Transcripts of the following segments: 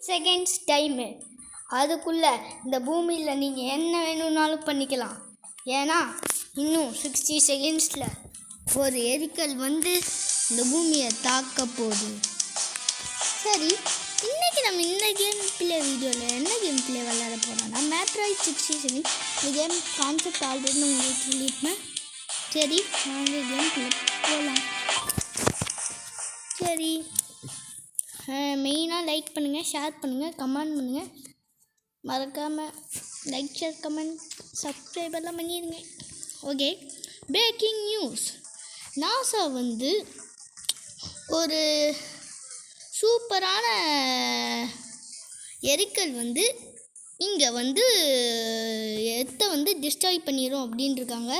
Seconds time. அதுக்குள்ளே இந்த பூமியில் நீங்கள் என்ன வேணும்னாலும் பண்ணிக்கலாம். ஏன்னா இன்னும் 60 செகண்ட்ஸில் ஒரு எரிக்கல் வந்து இந்த பூமியை தாக்க போகுது. சரி, இன்றைக்கி நம்ம இந்த கேம் பிளே வீடியோவில் என்ன கேம் பிளே விளையாட போகிறோம்னா மேட்ராய்ட் 67. இந்த கேம் கான்செப்ட் ஆல்ரெடி உங்களுக்கு சொல்லியிருப்பேன். சரி, நாங்கள் கேம் பிளே போகலாம். சரி, மெயினாக லைக் பண்ணுங்கள், ஷேர் பண்ணுங்கள், கமெண்ட் பண்ணுங்கள். மறக்காமல் லைக், ஷேர், கமெண்ட், சப்ஸ்கிரைப் எல்லாம் பண்ணிடுங்க. Okay, breaking news. நாசா வந்து ஒரு சூப்பரான எரிக்கல் வந்து இங்கே வந்து எத்தை வந்து டிஸ்ட்ராய் பண்ணிடும் அப்படின்ட்டுருக்காங்க.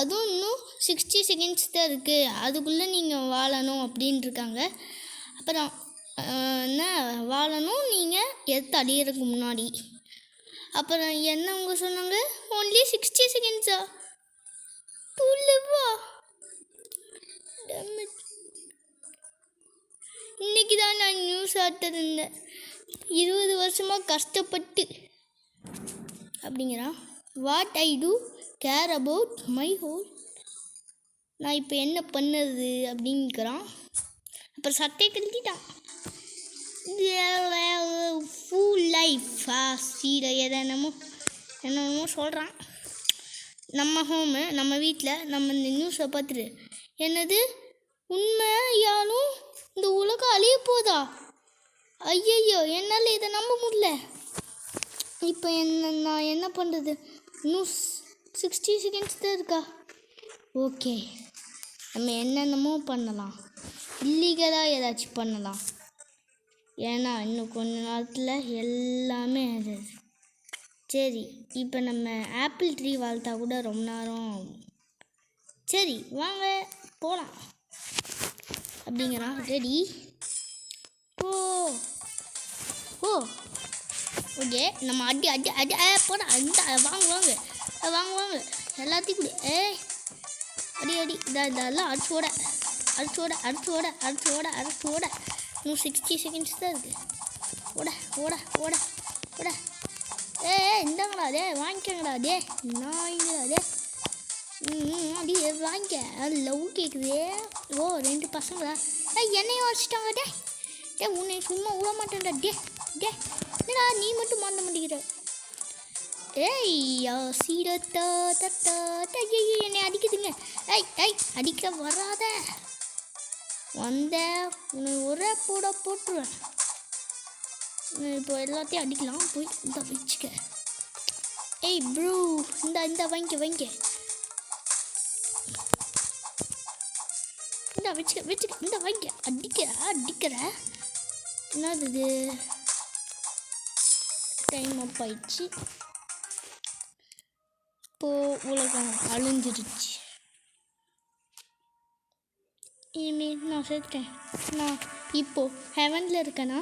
அதுவும் இன்னும் 60 செகண்ட்ஸ் தான் இருக்குது, அதுக்குள்ளே நீங்கள் வாழணும் அப்படின்ட்டுருக்காங்க. அப்புறம் என்ன வாழணும் நீங்கள் எத்தை அடிக்கிறதுக்கு முன்னாடி. அப்புறம் என்ன அவங்க சொன்னாங்க, ஒன்லி 60 செகண்ட்ஸா துள்ளுவா. இன்னைக்கு தான் நான் நியூஸ் ஆட்டிருந்தேன், 20 வருஷமாக கஷ்டப்பட்டு அப்படிங்கிறான். What I do care about my hole. நான் இப்போ என்ன பண்ணுறது அப்படிங்கிறான். அப்புறம் சட்டை கழட்டிட்டான். ஃபுல் லைஃப் என்னமோ சொல்கிறான். நம்ம ஹோமு, நம்ம வீட்டில் நம்ம இந்த நியூஸை பார்த்துட்டு என்னது உண்மையாலும் இந்த உலகம் அழிய போதா? ஐயையோ, என்னால் இதை நம்ப முடியல. இப்போ நான் என்ன பண்ணுறது? இன்னும் 60 செகண்ட்ஸ் தான் இருக்கா? ஓகே, நம்ம என்னென்னமோ பண்ணலாம், இல்லீகலாக ஏதாச்சும் பண்ணலாம். ஏன்னா இன்னும் கொஞ்ச நேரத்தில் எல்லாமே அது. சரி, இப்போ நம்ம ஆப்பிள் ட்ரீ வளர்த்தா கூட ரொம்ப நேரம் ஆகும். சரி வாங்க போகலாம் அப்படிங்கிறான். ரெடி ஓ ஓ ஓகே, நம்ம அடி அடி அடி போட அந்த வாங்க வாங்க வாங்க வாங்க எல்லாத்தையும் கூட அடி அடி இதெல்லாம் அடிச்சோட அடிச்சோட அடிச்சோட அடிச்சோட அடிச்சோட. இன்னும் 60 செகண்ட்ஸ் தான் இருக்குது. ஓட ஓட ஓட ஓட. இந்தாங்கடா அதே வாங்கிக்கங்கடா அதே நாய்ங்கடா அதே. அடி வாங்கிக்க. லவ் கேட்குது. ஓ 2 பசங்களா? என்னையும் வச்சுட்டாங்க. உன்னை சும்மா விட மாட்டேன்டா. என்னடா நீ மட்டும் மாட்ட மாட்டேங்கிற? சீரத்தா தத்தா என்னை அடிக்குதுங்க. அடிக்க வராத. வந்த உன்னை ஒரே போட்டுருவேன். இப்போ எல்லாத்தையும் அடிக்கலாம். போய் இந்த வச்சுக்க. ப்ரூ இந்த வாங்கிக்க இந்த வச்சுக்க இந்த வாங்கிக்க. அடிக்கிற என்னது இது? டைம் அப் ஆயிடுச்சு. இப்போது உலகம் அழிஞ்சிருச்சு. இனிமேல் நான் சேர்த்துட்டேன். நான் இப்போது ஹெவனில் இருக்கேன்னா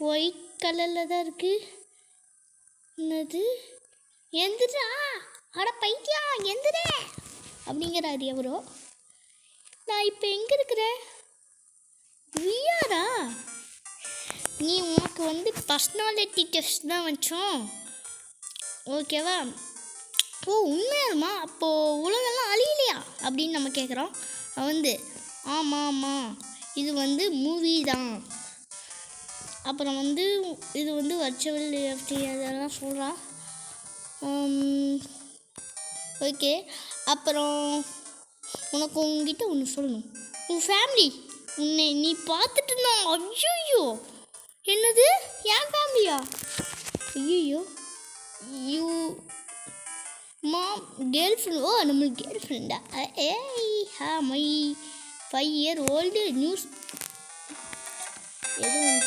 ஒயிட் கலரில் தான் இருக்குது. என்னது? எந்திரா அட பைத்தியா எந்திர அப்படிங்கிறாரு எவரோ. நான் இப்போ எங்கே இருக்கிறேன்? வியாரா? நீ உனக்கு வந்து பர்சனாலிட்டி டெஸ்ட் தான் வச்சோம், ஓகேவா? ஓ உண்மையாலுமா? அப்போது உலகெல்லாம் அழியலையா அப்படின்னு நம்ம கேட்குறோம். வந்து ஆமாம் இது வந்து மூவி தான். அப்புறம் வந்து இது வந்து வர்ச்சுவல் ரியாலிட்டி அதெல்லாம் சொல்கிறான். ஓகே, அப்புறம் உனக்கு உங்ககிட்ட ஒன்று சொல்லணும். உன் ஃபேமிலி உன்னை நீ பார்த்துட்டு இருந்தாங்க. ஐயோ என்னது என் ஃபேமிலியா? ஐயோ யூ மாம் கேர்ள் ஃப்ரெண்ட். ஓ நம்மளுக்கு கேர்ள் ஃப்ரெண்டா? மை 5 year old நியூஸ் எதுவும்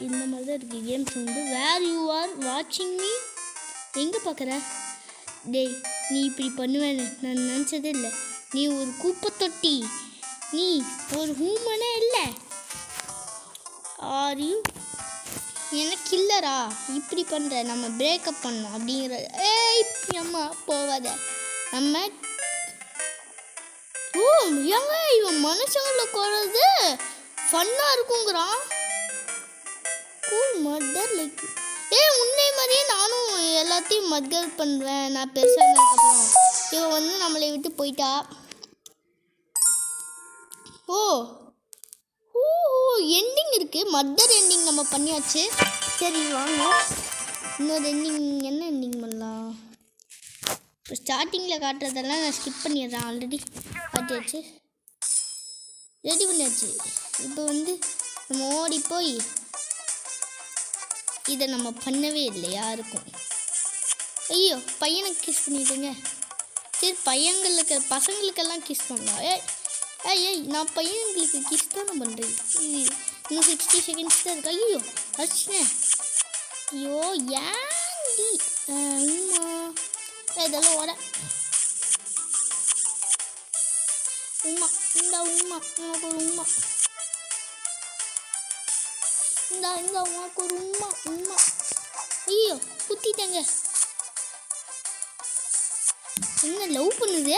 இந்த மாதிரி தான் இருக்குது கேம்ஸ் வந்து. வேர் யூ ஆர் வாட்சிங் மீ? எங்கே பார்க்குற? நீ இப்படி பண்ணுவேன்னு நான் நினச்சதே இல்லை. நீ ஒரு குப்பை தொட்டி, நீ ஒரு ஹூமனே இல்லை. ஆர் யூ எனக்கு இல்லைரா இப்படி பண்ணுற? நம்ம பிரேக்கப் பண்ணோம் அப்படிங்கிற. அம்மா போவாத. நம்ம ஏங்க இவன் மனுஷங்களை குறது ஃபன்னாக இருக்குங்கிறான். கூல் மர்டர் லைக் உன்னை மாதிரியே நானும் எல்லாத்தையும் மர்டர் பண்ணுவேன் நான் பெருசானதுக்கப்புறம். இவன் வந்து நம்மளை விட்டு போயிட்டா. ஓ ஓ எண்டிங் இருக்குது. மர்டர் எண்டிங் நம்ம பண்ணியாச்சு. சரி வாங்க இன்னொரு எண்டிங். என்ன எண்டிங் பண்ணலாம்? இப்போ ஸ்டார்டிங்கில் காட்டுறதெல்லாம் நான் ஸ்கிப் பண்ணிடுறேன். ஆல்ரெடி காட்டியாச்சு, ரெடி பண்ணியாச்சு. இப்போ வந்து நம்ம ஓடி போய் இதை நம்ம பண்ணவே இல்லை யாருக்கும். ஐயோ பையனுக்கு கிஸ் பண்ணிட்டேங்க. சரி பசங்களுக்கெல்லாம் கிஸ் பண்ணலாம். ஏய் நான் பையன்களுக்கு கிஸ் தானே பண்ணுறேன். இன்னும் 60 செகண்ட்ஸ் தான் இருக்கு. ஐயோ அடிச்சினேன். ஐயோ ஏன்டி உம்மா இதெல்லாம் ஓட உம்மா இந்த உம்மா உனக்கு ஒரு உம்மா இந்த உனக்கு ஒரு உம்மா உம்மா. ஐயோ குத்திட்டேங்க. என்ன லவ் பண்ணுது?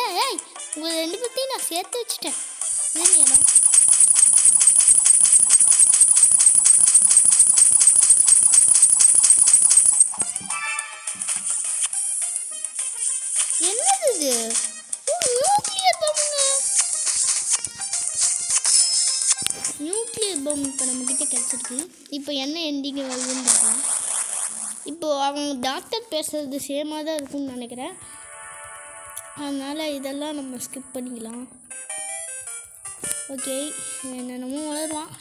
உங்கள் 2 பேர்த்தையும் நான் சேர்த்து வச்சுட்டேன். இது இடம் என்னது இது? நியூக்ளியர் பாம் இப்போ நம்மக்கிட்ட கிடச்சிருக்கு. இப்போ என்ன எண்டிங் வருதுன்னு பார்க்கலாம். இப்போது அவங்க டாக்டர் பேசுகிறது சேமாக தான் இருக்கும்னு நினைக்கிறேன். அதனால் இதெல்லாம் நம்ம ஸ்கிப் பண்ணிக்கலாம். ஓகே என்னென்னமோ வளருவான்.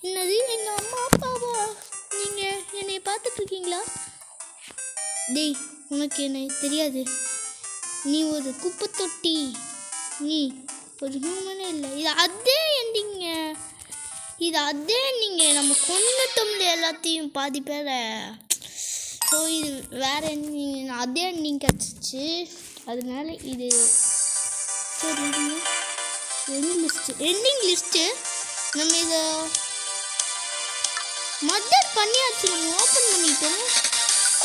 என்னது எங்கள் அம்மா அப்பாவா? நீங்கள் என்னை பார்த்துட்ருக்கீங்களா? டேய் உனக்கு என்ன தெரியாது, நீ ஒரு குப்பை தொட்டி, நீ ஒரு ஹியூமனே இல்லை. இது அதே எண்டிங்க, இது அதே எண்டிங்க. நம்ம கொண்டுட்டோம்ல எல்லாத்தையும் பாதி பேரை. ஸோ இது வேறு எண்டிங், அதே எண்டிங் கிடச்சிச்சு. அதனால இது சரி எண்டிங் லிஸ்ட்டு நம்ம இதை மர்டர் பண்ணியாச்சு. நம்ம ஓப்பன் பண்ணிட்டோம்.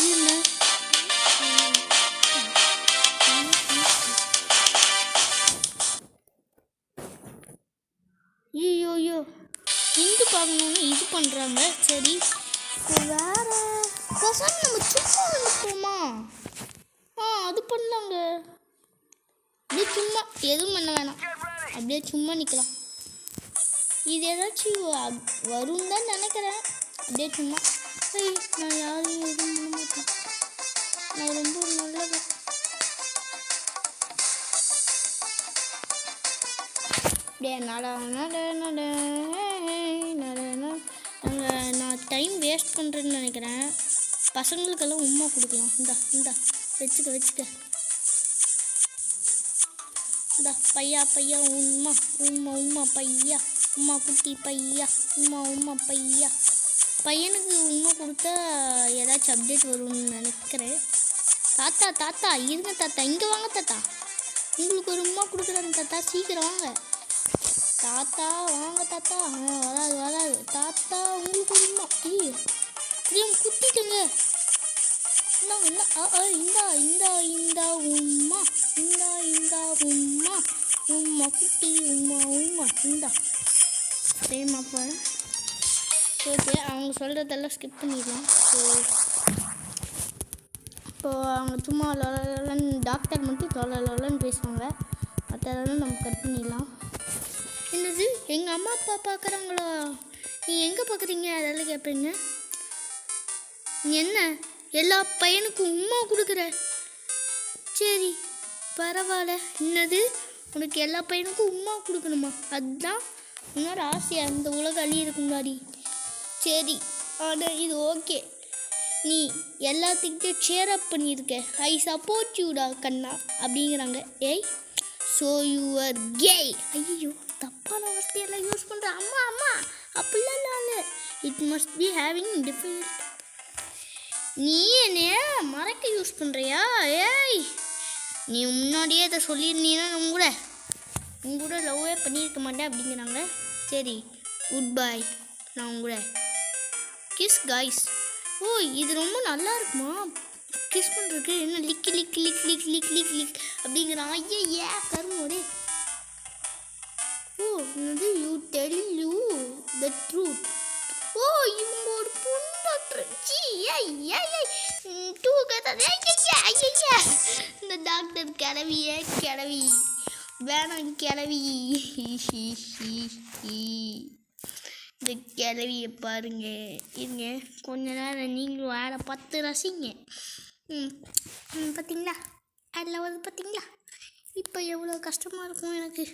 இல்லை ஐயோ இந்து பார்க்கணுன்னு இது பண்ணுறாங்க. சரி வேற பசங்க நம்ம சும்மா நிற்போமா? அது பண்ணாங்க. அப்படியே சும்மா எதுவும் பண்ண வேணாம், அப்படியே சும்மா நிற்கலாம். இது ஏதாச்சும் வரும் தான் நினைக்கிறேன். அப்படியே சும்மா நான் யாரையும் எதுவும் பண்ண மாட்டேன். நான் ரொம்ப நல்லது. நான் டைம் வேஸ்ட் பண்ணுறேன்னு நினைக்கிறேன். பசங்களுக்கெல்லாம் உம்மா கொடுக்கலாம். இந்தா வச்சுக்க இந்தா பையா உம்மா உம்மா பையா உம்மா குட்டி பையா உம்மா பையா. பையனுக்கு உம்மா கொடுத்தா ஏதாச்சும் அப்டேட் வரும்னு நினைக்கிறேன். தாத்தா இருங்க தாத்தா, இங்கே வாங்க தாத்தா, உங்களுக்கு ஒரு உம்மா கொடுக்குறேன் தாத்தா, சீக்கிரம் வாங்க தாத்தா, வாங்க தாத்தா. வராது தாத்தா, உங்களுக்கு ஒரு உம்மா. ஐயோ குத்திட்டுங்க. இந்த உம்மா உம்மா குட்டி உம்மா இந்தா சேமா போகிறேன். ஓகே அவங்க சொல்கிறதெல்லாம் ஸ்கிப் பண்ணிடலாம். இப்போது அவங்க சும்மா லொலன்னு டாக்டர் மட்டும் லொலன்னு பேசுவாங்க. மற்றதெல்லாம் நம்ம கட் பண்ணிடலாம். என்னது எங்கள் அம்மா அப்பா பார்க்குறாங்களா? நீ எங்கே பார்க்குறீங்க அதெல்லாம் கேட்பீங்க. நீ என்ன எல்லா பையனுக்கும் உம்மா கொடுக்குற? சரி பரவாயில்ல. என்னது உனக்கு எல்லா பையனுக்கும் உம்மா கொடுக்கணுமா? அதுதான் உன்னோட ஆசையா இந்த உலகம் அழியிருக்கு முன்னாடி? சரி ஆனால் இது ஓகே, நீ எல்லாத்துக்கிட்டே சேர் அப் பண்ணியிருக்க. ஐ சப்போர்ட் யூடா கண்ணா அப்படிங்கிறாங்க. So you are gay. ஐயோ தப்பான வார்த்தையெல்லாம் யூஸ் பண்ணுறேன். அம்மா அப்படிலாம் இல்லை. It must be having different. நீ என்னைய மறைக்க யூஸ் பண்ணுறியா? நீ முன்னாடியே அதை சொல்லியிருந்தீங்கன்னா உங்க கூட லவ்வே பண்ணியிருக்க மாட்டேன் அப்படிங்கிறாங்க. சரி குட் பை, நான் உங்கள கிஸ் காய்ஸ். இது ரொம்ப நல்லா இருக்குமா கிஸ் பண்ணுறதுக்கு? என்ன லிக் அப்படிங்கிறான். ஐயா கருமோடே ஓ என்னது you tell you the truth. ஓ இவங்க ஒரு பொண்ணு டாக்டர். ஜி ஏய் ஏய் ஏய் டூ கதை ஐயா இந்த டாக்டர் கிளவி வேணாம் கிளவி. இந்த கிளவியை பாருங்க. இருங்க கொஞ்ச நேரம் நீங்களும் வேலை பார்த்து ரசிங்க. பார்த்தீங்களா அதில் வந்து பார்த்தீங்களா இப்போ எவ்வளோ கஷ்டமாக இருக்கும் எனக்கு.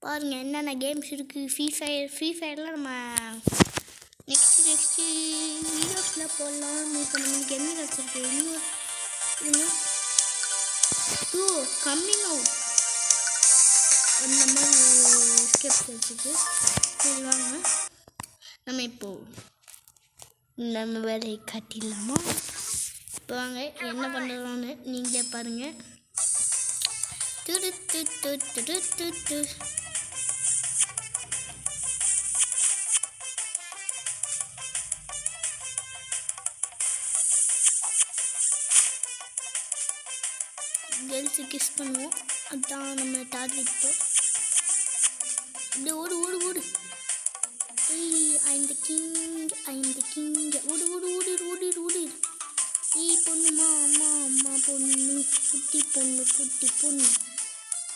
பாருங்கள் என்னென்ன கேம்ஸ் இருக்குது. ஃப்ரீ ஃபயர்லாம் நம்ம நெக்ஸ்ட்டு வீடியோஸில் போடலாம். இப்போ நம்மளுக்கு என்ன கிடச்சிருக்கு இன்னும் கம்மிங் அவுட் அந்த மாதிரி ஸ்டெப்ஸ் வச்சுருக்கு. சரி வாங்க நம்ம இப்போது நம்ம வேலையை காட்டிடலாமா. இப்போ வாங்க என்ன பண்ணுறோன்னு நீங்களே பாருங்கள். கேர்ள்ஸு கிஸ் பண்ணுவோம். அதுதான் நம்ம டார்கெட். அப்படியே ஓடு ஓடு ஓடு. ஐந்த கிங் ஓடு ஓடு ஓடு ஓடு ஓடு. பொண்ணுமா அம்மா அம்மா பொண்ணு குட்டி பொண்ணு.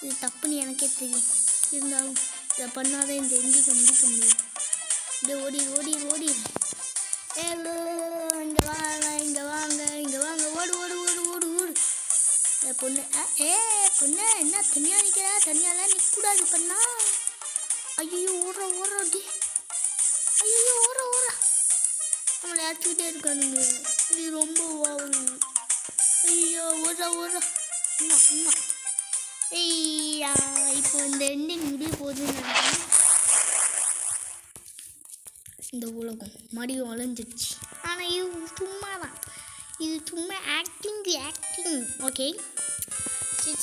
இது தப்புன்னு எனக்கே தெரியும். இருந்தாலும் இதை பண்ணாதான் இந்த எண்டிக்க முடிக்க முடியும். அப்படியே ஓடி ஓடி ஓடி. இங்கே வாங்க ஓடு ஓடு ஓடு ஓடு ஓடு. பொண்ணு பொண்ணு என்ன தனியாக நிற்கிறா? தனியாலாம் நிற்கக்கூடாது பண்ணா. ஐயோ ஓடுறா டி. ஐயோ ஓடுறா நம்மளை அடிச்சுக்கிட்டே இருக்கானுங்க. இது ரொம்ப வாவணும். ஐயோ ஓடுறா அம்மா. ஐயா இப்போ இந்த எண்டிங் முடிய போகுதுன்னு நினைக்கிறேன். இந்த உலகம் மடியும் வளைஞ்சிடுச்சு. ஆனால் இது சும்மா தான். இது சும்மா ஆக்டிங். ஓகே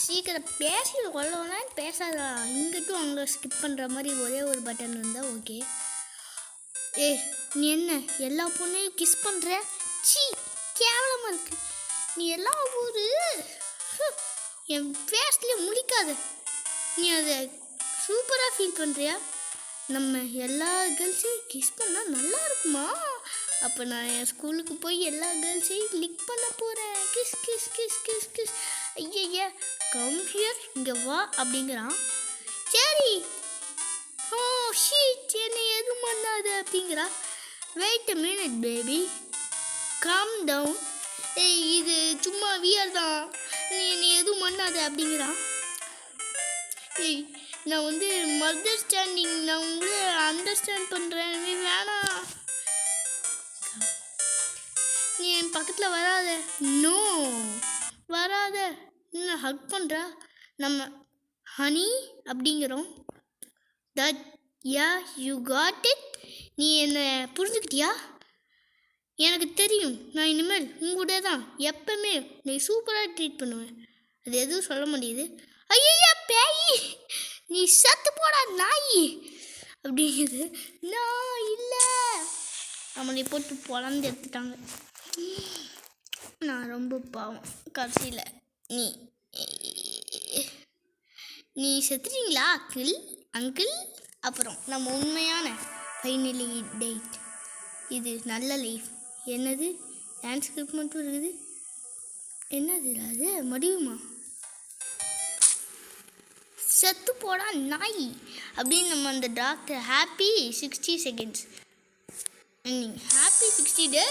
சீக்கிரம் பேசி கொள்ளனா பேசாதா. இங்கிட்டும் அங்கே ஸ்கிப் பண்ணுற மாதிரி ஒரே ஒரு பட்டன் இருந்தால் ஓகே. நீ என்ன எல்லா பொண்ணையும் கிஸ் பண்ணுற? சீ கேவலமாக இருக்கு. நீ எல்லாம் ஒரு என் ஃபேஸ்லேயே முழிக்காத. நீ அதை சூப்பராக ஃபீல் பண்ணுறியா? நம்ம எல்லா கேர்ள்ஸையும் கிஸ் பண்ணால் நல்லா இருக்குமா? அப்போ நான் என் ஸ்கூலுக்கு போய் எல்லா கேர்ள்ஸையும் லிக் பண்ண போகிறேன். Kiss kiss kiss kiss kiss. ஐயா கம் ஹியர் இங்கே வா அப்படிங்கிறான். சரி ஷீட் என்னை எதுவும் பண்ணாது அப்படிங்கிறா. Wait a minute baby calm down. இது சும்மா வியர் தான். நீ என்னை எதுவும் பண்ணாது அப்படிங்கிறான். நான் வந்து மதர் ஸ்டாண்டிங். நான் உங்களை அண்டர்ஸ்டாண்ட் பண்ணுறேன். நீ வேணாம். நீ என் பக்கத்தில் வராத. நோ வராத. இன்னும் ஹக் பண்ணுறா. நம்ம ஹனி அப்படிங்கிறோம். That yeah you got it. நீ என்னை புரிஞ்சுக்கிட்டியா? எனக்கு தெரியும். நான் இனிமேல் உங்கூட தான் எப்பவுமே நீ சூப்பராக ட்ரீட் பண்ணுவேன். அது எதுவும் சொல்ல முடியுது. ஐயா பேய் நீ சத்து போடா நாய் அப்படிங்குது. நான் இல்லை நம்மளை போட்டு பொழந்து எடுத்துட்டாங்க. நான் ரொம்ப பாவம். கடைசியில் நீ செத்துட்டீங்களா அங்கிள். அப்புறம் நம்ம உண்மையான ஃபைனலி டேட். இது நல்ல லைஃப். என்னது டான்ஸ் ஸ்கிரிப்ட் மட்டும் இருக்குது. என்னது அது முடியுமா? செத்து போடா நாய் அப்படின்னு நம்ம அந்த டாக்டர் ஹாப்பி 60 செகண்ட்ஸ். ஹாப்பி 60 டே.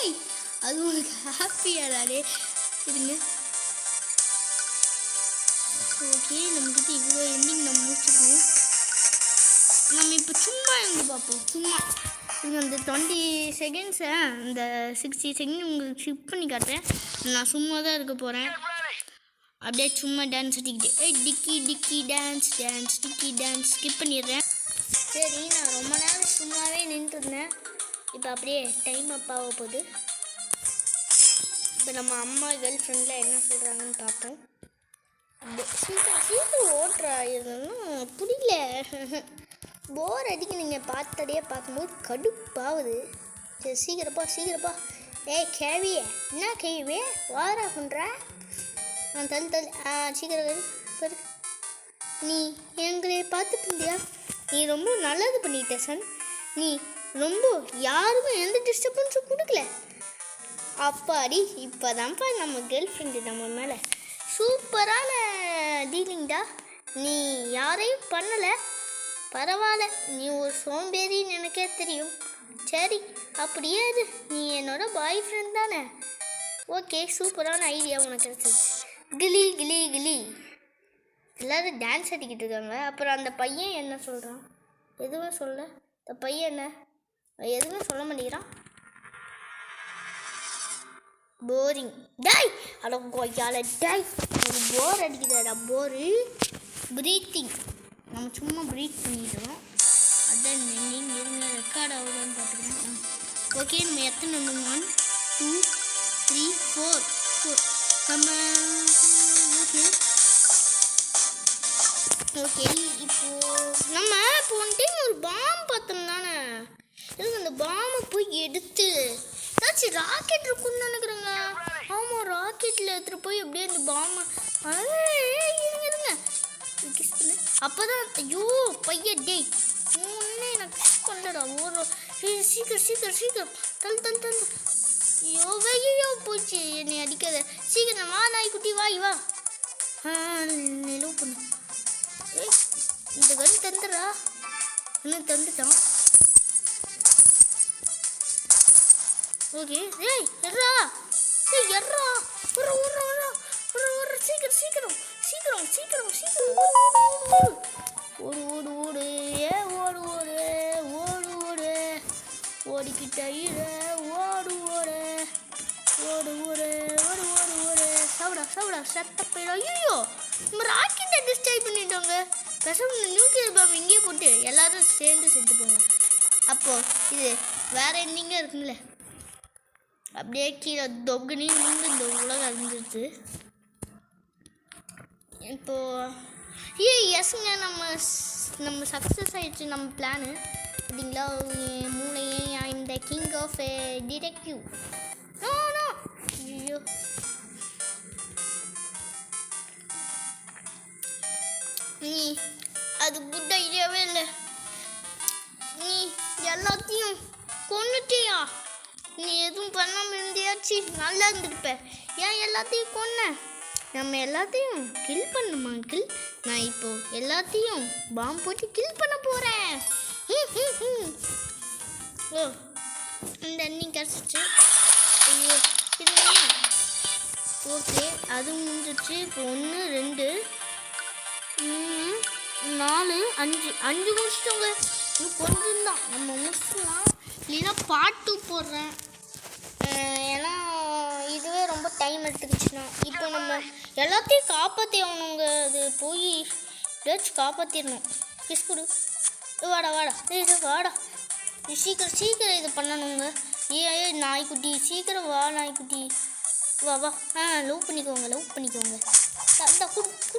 அது உனக்கு ஹாப்பியாடாலே இருங்க. ஓகே நம்மக்கிட்ட இவ்வளோ எண்டிங் நம்ம முடிச்சுக்கணும். நம்ம இப்போ சும்மா இருந்து பார்ப்போம். சும்மா அந்த 20 செகண்ட்ஸை இந்த 60 செகண்ட் உங்களுக்கு ஷிஃப்ட் பண்ணி காட்டுறேன். நான் சும்மா தான் இருக்க போகிறேன். அப்படியே சும்மா டான்ஸ் அடிக்கிட்டு டிக்கி டான்ஸ் டிக்கி டான்ஸ் ஸ்கிப் பண்ணிடுறேன். சரி நான் ரொம்ப நேரம் சும்மாவே நின்றுருந்தேன். இப்போ அப்படியே டைம் அப் ஆக போகுது. இப்போ நம்ம அம்மா கேர்ள் ஃப்ரெண்டில் என்ன சொல்கிறாங்கன்னு பார்ப்போம். சீக்கிரம் ஓட்டுறா. இருந்தாலும் புரியல. போர் அடிக்க நீங்கள் பார்த்தடையே பார்க்கும்போது கடுப்பாகுது. சரி சீக்கிரப்பா. கேவியே என்ன கேள்வி வாரா பண்ணுற? தள்ளு சீக்கிரம் பாரு. நீ எங்களை பார்த்துட்டு இருந்தியா? நீ ரொம்ப நல்லது பண்ணிட்ட சன். நீ ரொம்ப யாருக்கும் எந்த டிஸ்டர்பன்ஸும் கொடுக்கல. அப்பாடி இப்போதான்ப்பா நம்ம கேர்ள் ஃப்ரெண்டு நம்ம மேலே சூப்பரான டீலிங்டா. நீ யாரையும் பண்ணலை, பரவாயில்ல. நீ ஒரு சோம்பேறின்னு எனக்கே தெரியும். சரி அப்படியே இது, நீ என்னோட பாய் ஃப்ரெண்ட் தானே. ஓகே, சூப்பரான ஐடியா உனக்கு கிடச்சிச்சு. கிளி கிளி கிளி எல்லோரும் டான்ஸ் ஆடிக்கிட்டு இருக்காங்க. அப்புறம் அந்த பையன் என்ன சொல்கிறான்? எதுவும் சொல்ல. இந்த பையன் என்ன எதுவுமே சொல்ல மாட்டேங்கிறான். போரிங் டாய். அட கொய்யால டாய், ஒரு போர் அடிக்குதாடா. போரு ப்ரீத்திங், நம்ம சும்மா ப்ரீத் பண்ணிக்கிறோம். அதான் நீங்கள் இருங்க ரெக்கார்ட் ஆகுதான்னு பார்த்துக்கிறேன். ஓகே, நம்ம எத்தனை 1 2 3 4 நம்ம ஓகே ஓகே. இப்போது நம்ம போன டைம் ஒரு பாம் பார்த்தோம் தானே. எனக்கு அந்த பாமை போய் எடுத்து ஏதாச்சும் ராக்கெட் இருக்குன்னு நினைக்கிறேங்க. ஆமாம், ராக்கெட்டில் எடுத்துகிட்டு போய் அப்படியே அந்த பாமை இருங்க கிஸ் பண்ணு. அப்போ தான் ஐயோ பையன் டேய் ஒன்று எனக்கு கிஸ் பண்ணடா. ஒரு சீக்கிரம் சீக்கிரம் சீக்கிரம் தள்ளு. ஐயோ போச்சு, என்னை அடிக்காத. சீக்கிரம் வா நாய்க்குட்டி, வா. லவ் பண்ணு. ஏய் இந்த கன் தந்துடா. இன்னும் தந்துட்டான். ஓகே. ஏய் எர்றா ஒரு சீக்கிரம் சீக்கிரம் சீக்கிரம் சீக்கிரம் சீக்கிரம் ஓடு ஏ ஓடு ஓடிக்கிட்ட ஓடு சாப்பிடா சத்த போயிடும். ஐயோ நம்ம ராக்கெட்டை டிஸ்ட்ராய் பண்ணிட்டோங்க. பெசம் நியூக்ளியர் பாம் இங்கேயே போட்டு எல்லாரும் சேர்ந்து செத்து போங்க. அப்போது இது வேறு எங்கேங்க இருக்குங்களே, அப்படியே கீழே தொகுனி வந்து இந்த உலகம் அழிஞ்சிருச்சு. இப்போது எஸ்ங்க நம்ம சக்ஸஸ் ஆகிடுச்சு நம்ம பிளானு. அப்படிங்களா? மூளையே இந்த கிங் ஆஃப் டிடெக்டிவ். நோ ஐயோ நீ அது குட் ஐடியாவே இல்லை. நீ எல்லாத்தையும் கொன்னுட்டியா? நீ எதுவும் பண்ணாமல் இருந்தியாச்சு நல்லா இருந்திருப்ப. ஏன் எல்லாத்தையும் கொன்ன? நம்ம எல்லாத்தையும் கில் பண்ணுமா கில்? நான் இப்போது எல்லாத்தையும் பாம்பு போட்டு கில் பண்ண போகிறேன். ஓ இந்த அண்ணி கிடச்சிச்சு. ஐயோ ஓகே, அது முடிஞ்சிச்சு. இப்போ 1 2 3 4 5 முடிச்சிட்டோங்க. இன்னும் கொஞ்சம் தான் நம்ம முடிச்சிடலாம். இல்லைன்னா பார்ட் 2 போடுறேன். ஏன்னா இதுவே ரொம்ப டைம் எடுத்துக்கிச்சுன்னா. இப்போ நம்ம எல்லாத்தையும் காப்பாற்றி ஆகணுங்க. அது போய் எப்படியாச்சும் காப்பாற்றிடணும். கிஸ் கொடு. வாடா இது வாடா. சீக்கிரம் இது பண்ணணுங்க. நாய்க்குட்டி சீக்கிரம் வா நாய்க்குட்டி, வா லவ் பண்ணிக்கோங்க. அந்த கொடுத்து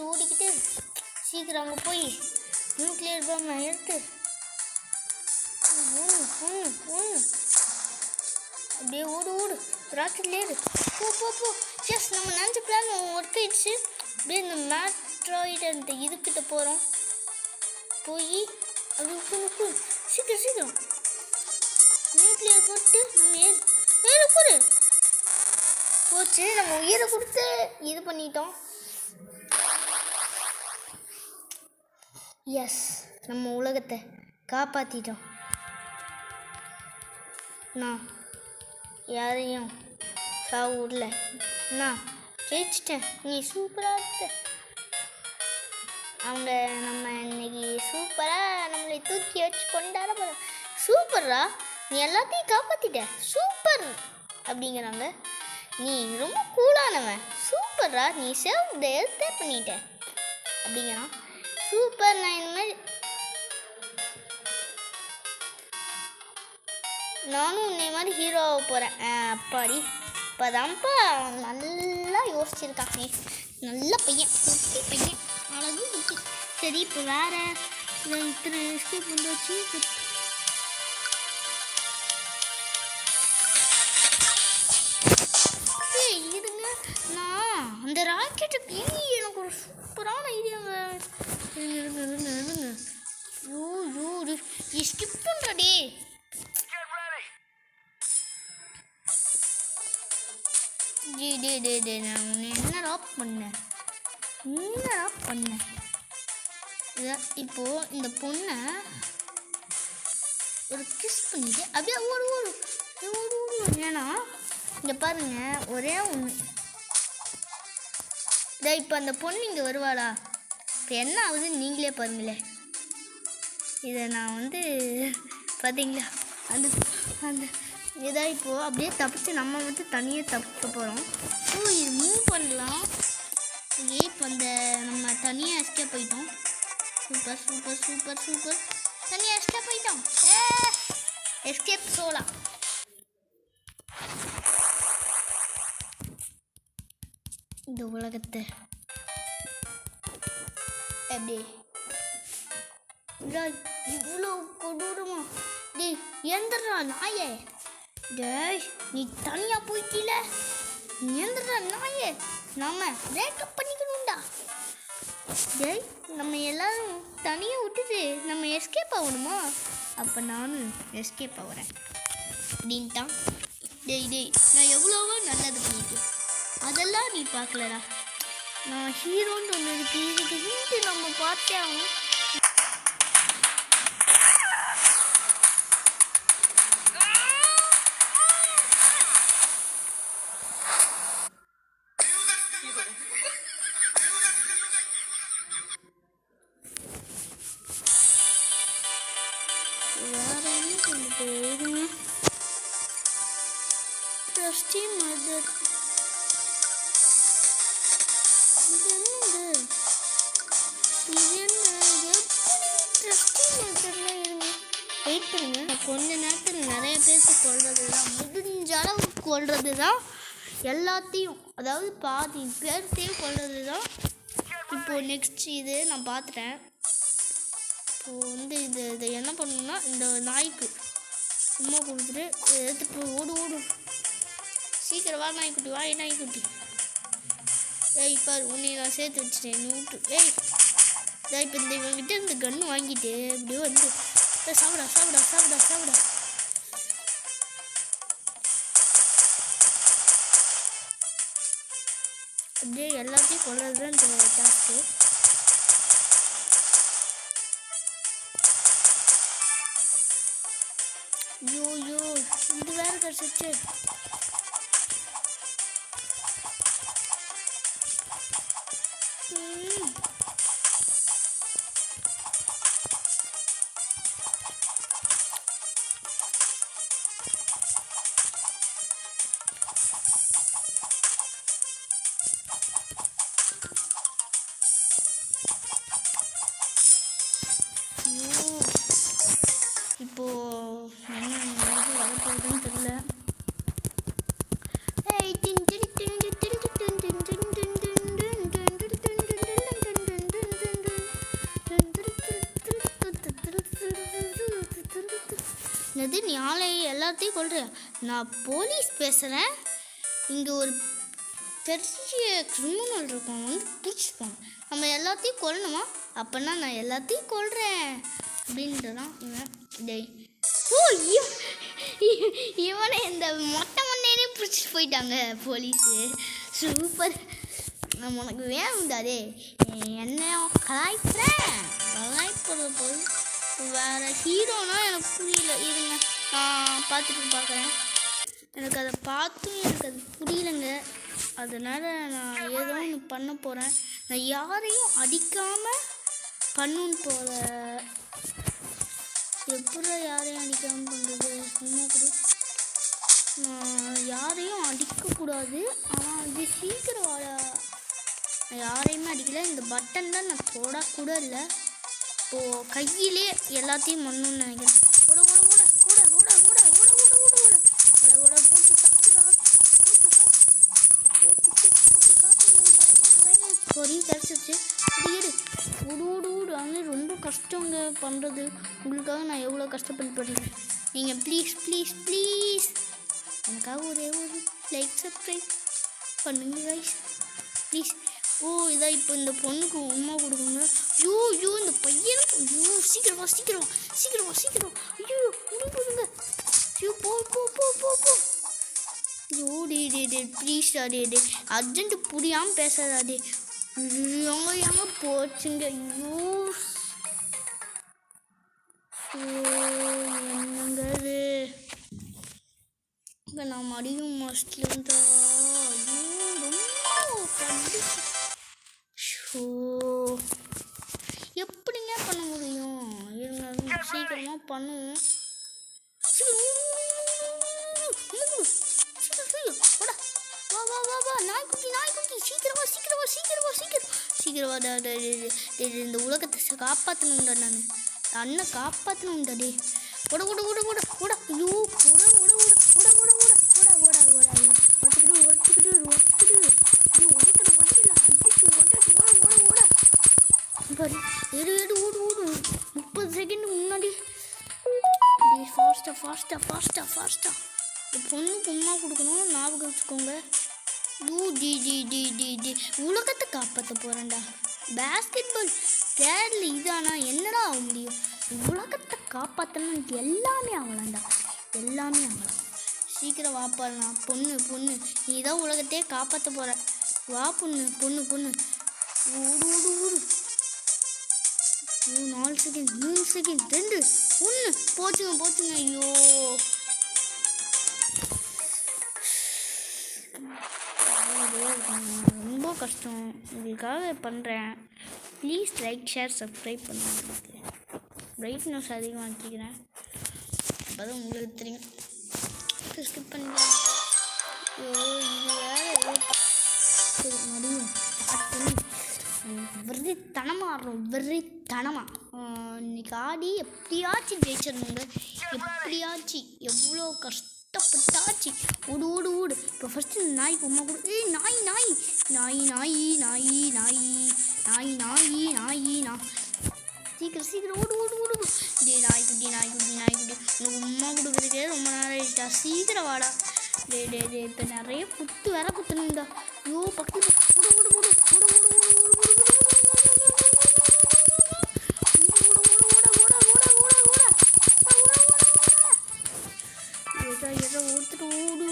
ஓடிக்கிட்டே சீக்கிரம் அங்கே போய் நியூக்ளியர் பாம் எடுத்து அப்படியே ஓடு ராக்கெட்ல ஏறு. போ. எஸ், நம்ம நினச்ச பிளான் ஒர்க் ஆயிடுச்சு. அப்படியே இந்த மேட்ராய்டு அந்த இதுக்கிட்ட போகிறோம். போய் அது சீக்கிரம் நியூக்ளியர் போட்டு நம்ம ஏறு போச்சு. நம்ம உயிரை கொடுத்து இது பண்ணிட்டோம். எஸ், நம்ம உலகத்தை காப்பாற்றிட்டோம். நான் யாரையும் சாவு விடல. நான் ஜெயிச்சிட்டேன். நீ சூப்பராக இருக்க. அவங்க நம்ம இன்னைக்கு சூப்பராக நம்மளை தூக்கி வச்சு கொண்டாட போகிறோம். சூப்பர்ரா, நீ எல்லாத்தையும் காப்பாற்றிட்ட, சூப்பர் அப்படிங்கிறாங்க. நீ ரொம்ப கூலானவன், சூப்பர்ரா, நீ சேவ் பண்ணிட்ட அப்படிங்கிறான். சூப்பர், நான் இந்த மாதிரி நானும் உன்னை மாதிரி ஹீரோவாக போகிறேன். அப்பாடி இப்போதான்ப்பா நல்லா யோசிச்சிருக்காங்க. நல்ல பையன், குட்டி பையன், அழகு குட்டி. சரி, இப்போ வேறு இத்தனை எஸ்கேப் வந்து வச்சு எனக்கு ஒரு சூப்பரான ஐடியாங்க. இருங்க ஸ்கிப் பண்ணுறடே. நான் உன்னை என்னடா பண்ணேன். இப்போது இந்த பொண்ணை ஒரு கிஸ் பண்ணிட்டு அப்படியே ஓடு. ஏன்னா இங்கே பாருங்க, ஒரே ஒன்று. இப்போ அந்த பொண்ணு இங்கே வருவாளா? இப்போ என்ன ஆகுதுன்னு நீங்களே பாருங்களேன். இதை நான் பார்த்தீங்களா, அந்த இதாக இப்போது அப்படியே தப்பிச்சு நம்ம தனியாக தப்பிக்க போகிறோம். ஸோ இது மூவ் பண்ணலாம். இப்போ நம்ம தனியாக எஸ்கேப் போயிட்டோம். சூப்பர் தனியாக எஸ்கேப் போயிட்டோம். எஸ்கேப் சோலா. இந்த உலகத்தை எப்படி இவ்வளோ கொடூரமா? டேய் எந்திரா நாயே. டேய் நீ தனியாக போயிட்டீல, எந்திரா நாயே. நாம பிரேக்கப் பண்ணிக்கணும்டா. டேய் நம்ம எல்லாரும் தனியாக விட்டுட்டு நம்ம எஸ்கேப் ஆகணுமா? அப்போ நானும் எஸ்கேப் ஆகிறேன் அப்படின்ட்டான். டேய் நான் எவ்வளோவோ நல்லது பண்ணிட்டேன், அதெல்லாம் நீ பார்க்கலடா. நான் ஹீரோன்னு ஒன்று இருக்கு, இதுக்கு ஹிண்ட்டு நம்ம பார்த்தே ஆகணும். வேற என்ன சொல்லிட்டு இதுங்க ட்ரஸ்டி மதர். வெயிட் பண்ணுங்க, கொஞ்ச நேரத்தில் நிறைய பேருக்கு கொள்வது தான், முடிஞ்ச அளவுக்கு கொள்வது தான் எல்லாத்தையும், அதாவது பாதி பேர்த்தையும் கொள்வது தான். இப்போது நெக்ஸ்ட் இது நான் பார்த்துட்டேன். இப்போது இதை என்ன பண்ணணும்னா, இந்த நாய்க்கு சும்மா கொடுத்துட்டு எடுத்துட்டு ஓடு. சீக்கிரம் வா நாய்க்குட்டி, நாய்க்குட்டி. இப்போ உன்னை நான் சேர்த்து வச்சுட்டேன், நீ விட்டு. இப்போ இவங்கிட்ட இந்த கன்று வாங்கிட்டு இப்படியே சாப்பிடா. அப்படியே எல்லாத்தையும் கொள்றது தான் இந்த டாஸ்க்கு. ஐயோ இது வேற கிடச்சிச்சு. இப்போ என்ன வரப்போகுதுன்னு தெரியல. என்னது நீ ஆளை எல்லாத்தையும் கொள்றியா? நான் போலீஸ் பேசுகிறேன். இங்கே ஒரு பெரிய கிரிமினல் இருக்கும், பிடிச்சிப்பாங்க. நம்ம எல்லாத்தையும் கொல்லணுமா? அப்படின்னா நான் எல்லாத்தையும் கொள்கிறேன் அப்படின்ட்டுதான் இவன். டேய் இவனை இந்த மொட்டை மண்ணே பிடிச்சிட்டு போயிட்டாங்க போலீஸு. சூப்பர், நம்ம உனக்கு வேணும்டாதே. என்ன கலாய்ப்புறது போய் வேறு ஹீரோனா எனக்கு புரியல. இருங்க நான் பார்க்குறேன். எனக்கு அதை பார்த்தும் எனக்கு அது புரியலைங்க. அதனால் நான் ஏதோ ஒன்று பண்ண போகிறேன். நான் யாரையும் அடிக்காமல் பண்ணுன்னு போல. எப்படி யாரையும் அடிக்காமல் பண்ணுறது? சும்மா கூட நான் யாரையும் அடிக்கக்கூடாது. ஆனால் அது சீக்கிரம் நான் யாரையுமே அடிக்கலை. இந்த பட்டன் தான் நான் தொடக்கூட இல்லை. இப்போது கையிலே எல்லாத்தையும் பண்ணணும்னு நினைக்கிறேன். கூட பொறியும் கிடச்சிருச்சு. ஓடு. ஆனால் ரொம்ப கஷ்டங்க பண்ணுறது. உங்களுக்காக நான் எவ்வளோ கஷ்டப்பட்டு பண்ணுறேன். நீங்கள் ப்ளீஸ் எனக்காக ஒரே ஒரு லைக் சப்ஸ்கிரைப் பண்ணுங்க கைஸ் ப்ளீஸ். ஓ இதான் இப்போ இந்த பொண்ணுக்கு உண்மை கொடுக்குங்க. ஐயோ இந்த பையனுக்கு ஐயோ சீக்கிரம் ஐயோ கொடுங்க. ஐயோ போ ஐயோ டே ப்ளீஸ்டா டே அர்ஜென்ட் புரியாமல் பேசாதா டே. எங்க போச்சுங்க. ஐயோ என்னங்க இது இப்போ நான் மடியும் மஸ்ட்லா. ஷோ எப்படிங்க பண்ண முடியும்? இருந்தாலும் சீக்கிரமாக பண்ணுவோம். வா நாய்க்குட்டி சீக்கிரமா இந்த உலகத்தை காப்பாற்றணும்டா. நான் அண்ணன் காப்பாற்றணும்டா டே. ஓட ஐயோ ஓடு 30 செகண்ட் முன்னாடி. ஃபாஸ்டா பொண்ணுக்கு உமா கொடுக்கணும், ஞாபகம் வச்சுக்கோங்க. உலகத்தை காப்பாற்ற போகிறேன்டா. பேஸ்கெட் பால் கேரில் இதானா என்னடா ஆக முடியும்? உலகத்தை காப்பாற்றணும் எல்லாமே ஆகலாம்டா, எல்லாமே ஆகலாம். சீக்கிரம் வாப்பாடா பொண்ணு நீ தான் உலகத்தையே காப்பாற்ற போகிற. வா பொண்ணு ஓடு 4 செகண்ட் 3 செகண்ட் 2 1 போச்சுங்க. ஐயோ ரொம்ப கஷ்டம். உங்களுக்காக பண்ணுறேன். ப்ளீஸ் லைக் ஷேர் சப்ஸ்கிரைப் பண்ணுங்க. பிரைட்னஸ் அதிகமாக வச்சுக்கிறேன், அப்போ தான் உங்களுக்கு தெரியும். ஸ்கிப் பண்ணிக்கலாம். ஐயோ இது வேறு சரி மடியும் வெறித்தனமாக ஆடுறோம். இன்னைக்கு ஆடி எப்படியாச்சும் ஜெயிச்சிடணுங்க. எப்படியாச்சும் எவ்வளோ கஷ்டப்பட்டாச்சு. ஓடு இப்போ ஃபஸ்ட்டு நாய்க்கு உமா கொடு. நாய் சீக்கிரம் ஓடு டே நாய்க்குட்டி உனக்கு உமா கொடுக்குறதுக்கே ரொம்ப நேரம் ஆயிடுச்சா. சீக்கிரம் வாடா டே இப்போ நிறைய குத்து வேற குத்தணும்டா. ஐயோ பக்கத்து ஓடு ஒருத்தர் ஓடு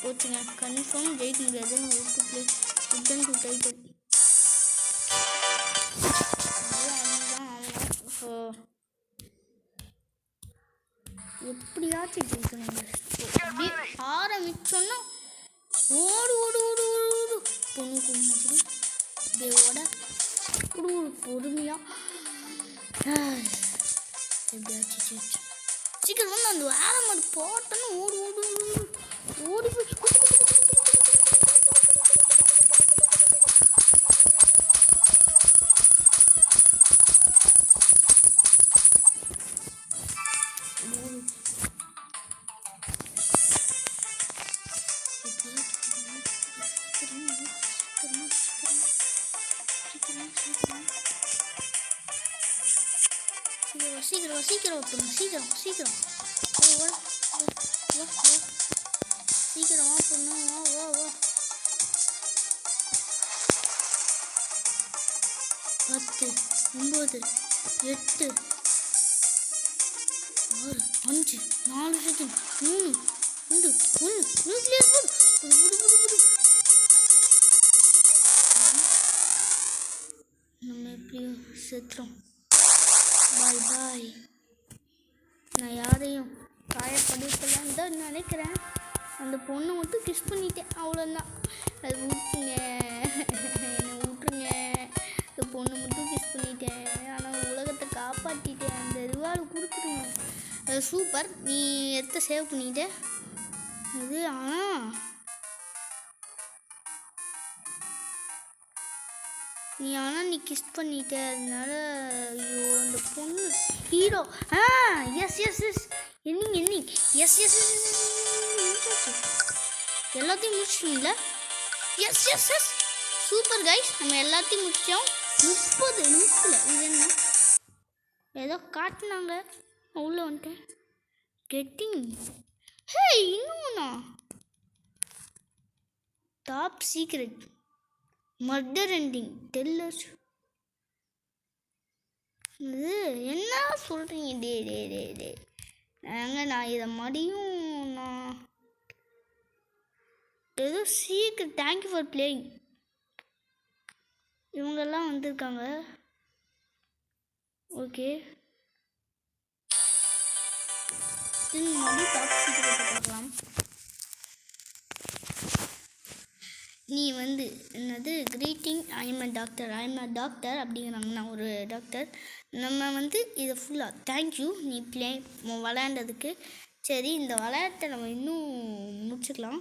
போச்சுங்க. கன்ஃபார்ம் ஜெயிக்க முடியாதுன்னு ஓட்டு பிளே ரிட்டன் டு டைட்டில். எப்படியாச்சும் ஜெயிக்கணுங்க. அப்படியே ஆரம்பிச்சோன்னா ஓடு பொண்ணு கும்பிடு அப்படியே ஓட பொறுமையாக எப்படியாச்சும் சீக்கிரம் வந்து அந்த வேற மாதிரி போட்டோன்னு ஓடி போய் சீக்கிரம் சீக்கிரமா பொண்ணு வா 10 9 8 6 5 4 செகண்ட் 3 2 1 நியூக்ளியர் போடு. நம்ம எப்படியோ செத்துறோம். பாய். நான் யாரையும் காயப்படுத்தலாம் தான் நினைக்கிறேன். அந்த பொண்ணை மட்டும் கிஸ் பண்ணிட்டேன், அவ்வளோதான். அது விட்டுருங்க, என்னை விட்டுருங்க. அந்த பொண்ணை மட்டும் கிஸ் பண்ணிட்டேன், ஆனால் உலகத்தை காப்பாற்றிட்டேன். அந்த ரிவார்டு கொடுத்துருங்க. அது சூப்பர். நீ எடுத்த சேவ் பண்ணிட்ட இது. ஆனால் நீ கிஸ் பண்ணிட்ட, அதனால ஐயோ அந்த பொண்ணு ஹீரோ. எஸ் என்னிங் எஸ் எல்லாத்தையும் முடிச்சிட்டீங்களா? எஸ் சூப்பர் கைஸ், நம்ம எல்லாத்தையும் முடித்தோம். 30 நிமிஷத்தில் இது என்ன ஏதோ காட்டினாங்க உள்ள வந்துட்டேன். கெட்டிங் ஹே இன்னும்ண்ணா top secret murder ending tellers. இது என்ன சொல்கிறீங்க? டே நான் இதை மடியும் நான் ஏதோ சீக்கிரம் தேங்க்யூ ஃபார் பிளேயிங் இவங்கெல்லாம் வந்திருக்காங்க. ஓகே மறுபடி டாப் சீக்கிரத்தை பார்க்கலாம். நீ என்னது கிரீட்டிங் ஐம் அ டாக்டர் அப்படிங்கிறாங்க. நான் ஒரு டாக்டர். நம்ம இதை ஃபுல்லாக தேங்க்யூ நீ விளையாண்டதுக்கு. சரி இந்த விளையாட்டை நம்ம இன்னும் முடிச்சுக்கலாம்.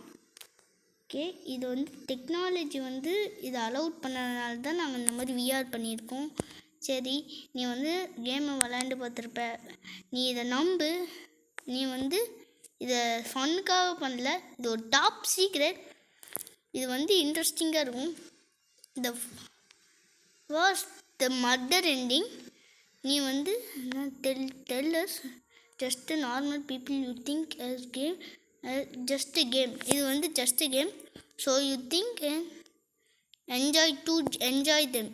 ஓகே இது டெக்னாலஜி இதை அலோட் பண்ணதுனால தான் நாங்கள் இந்த மாதிரி விஆர் பண்ணியிருக்கோம். சரி நீ கேமை விளையாண்டு பார்த்துருப்ப. நீ இதை நம்பு. நீ இதை ஃபன்னுக்காக பண்ணல. இது ஒரு டாப் சீக்ரெட். இது இன்ட்ரெஸ்டிங்காக இருக்கும். The was the murder ending. நீ tellers just normal people you think as game just game. இது just game. So you think enjoy them.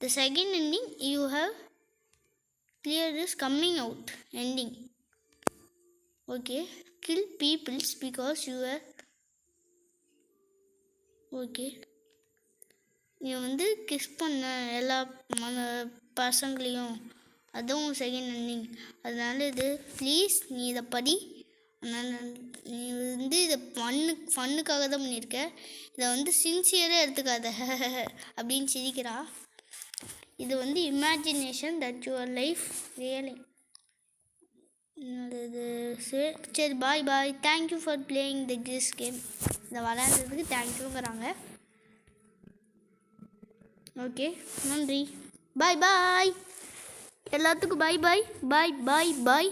The second ending you have clear is coming out ending. Okay kill peoples because you are okay நீ kiss பண்ண எல்லா பசங்களையும் அதுவும் second ending. அதனால இது please நீ இதை படி. நீ இதை ஃபன்னுக்காக தான் பண்ணியிருக்க. இதை சின்சியராக எடுத்துக்காத அப்படின்னு சிரிக்கிறா. இது imagination that your life really. இது சரி bye thank you for playing this game. இதை விளையாடுறதுக்கு தேங்க்யூங்கிறாங்க. ஓகே நன்றி. பாய் எல்லாத்துக்கும் பாய்.